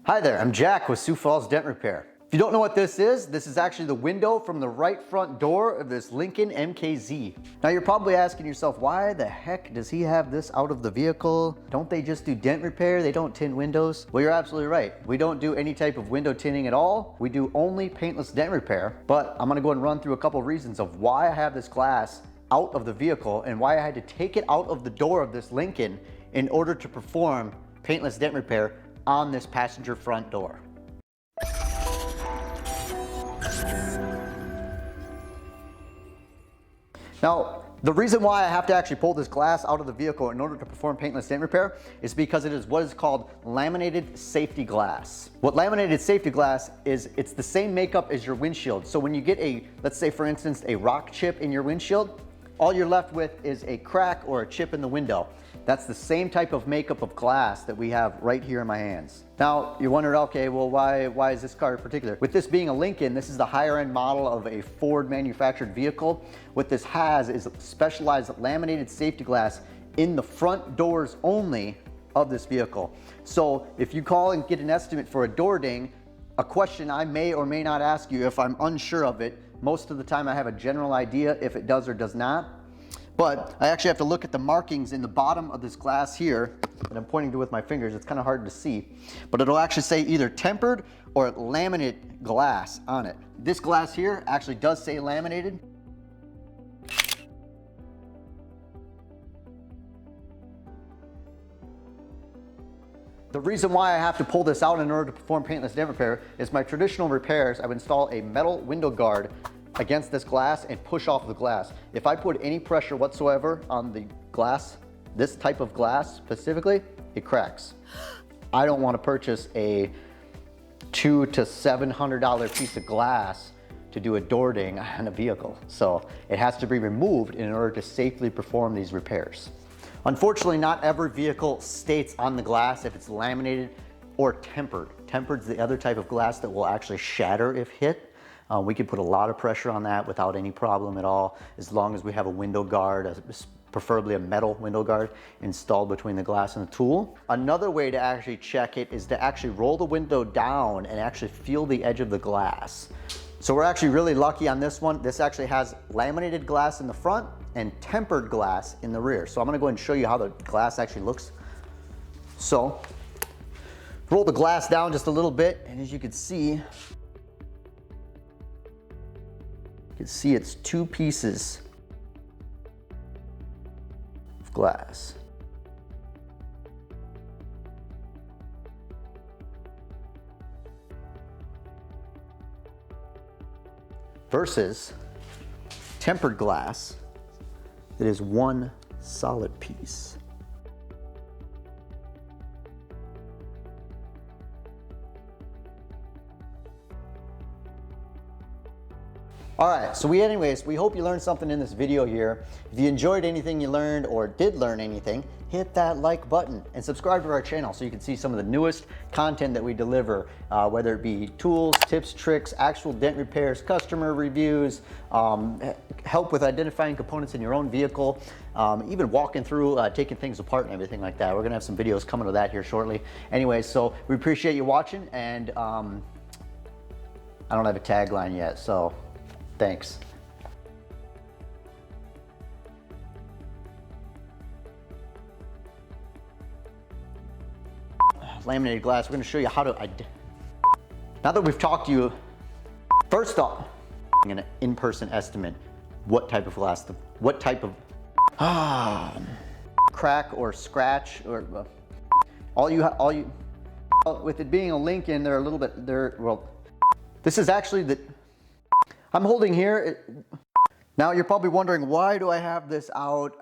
Hi there, I'm Jack with Sioux Falls Dent Repair. If you don't know what this is actually the window from the right front door of this Lincoln MKZ. Now you're probably asking yourself, why the heck does he have this out of the vehicle? Don't they just do dent repair? They don't tint windows? Well, you're absolutely right. We don't do any type of window tinting at all. We do only paintless dent repair, but I'm gonna go and run through a couple of reasons of why I have this glass out of the vehicle and why I had to take it out of the door of this Lincoln in order to perform paintless dent repair on this passenger front door. Now, the reason why I have to actually pull this glass out of the vehicle in order to perform paintless dent repair is because it is what is called laminated safety glass. What laminated safety glass is, it's the same makeup as your windshield. So when you get a, let's say for instance, a rock chip in your windshield, all you're left with is a crack or a chip in the window. That's the same type of makeup of glass that we have right here in my hands. Now, you're wondering, okay, well, why is this car in particular? With this being a Lincoln, this is the higher end model of a Ford manufactured vehicle. What this has is specialized laminated safety glass in the front doors only of this vehicle. So if you call and get an estimate for a door ding, a question I may or may not ask you if I'm unsure of it, most of the time I have a general idea if it does or does not. But I actually have to look at the markings in the bottom of this glass here, and I'm pointing to with my fingers. It's kind of hard to see, but it'll actually say either tempered or laminate glass on it. This glass here actually does say laminated. The reason why I have to pull this out in order to perform paintless dent repair is my traditional repairs, I would install a metal window guard against this glass and push off the glass. If I put any pressure whatsoever on the glass, this type of glass specifically, it cracks. I don't want to purchase a $200 to $700 piece of glass to do a door ding on a vehicle. So it has to be removed in order to safely perform these repairs. Unfortunately, not every vehicle states on the glass if it's laminated or tempered. Tempered's the other type of glass that will actually shatter if hit. We can put a lot of pressure on that without any problem at all, as long as we have a window guard, preferably a metal window guard, installed between the glass and the tool. Another way to actually check it is to actually roll the window down and actually feel the edge of the glass. So we're actually really lucky on this one. This actually has laminated glass in the front and tempered glass in the rear. So I'm gonna go ahead and show you how the glass actually looks. So roll the glass down just a little bit, and as you can see, it's two pieces of glass. Versus tempered glass that is one solid piece. All right, so anyways, we hope you learned something in this video here. If you enjoyed anything you learned or did learn anything, hit that like button and subscribe to our channel so you can see some of the newest content that we deliver, whether it be tools, tips, tricks, actual dent repairs, customer reviews, help with identifying components in your own vehicle, even walking through, taking things apart and everything like that. We're gonna have some videos coming to that here shortly. Anyways, so we appreciate you watching, and I don't have a tagline yet, so thanks. Laminated glass, we're going to show you how to, now that we've talked to you, first off, I'm going to in-person estimate what type of glass, what type of crack or scratch, or with it being a Lincoln, they're a little bit, well, this is actually the, I'm holding here. Now you're probably wondering, why do I have this out?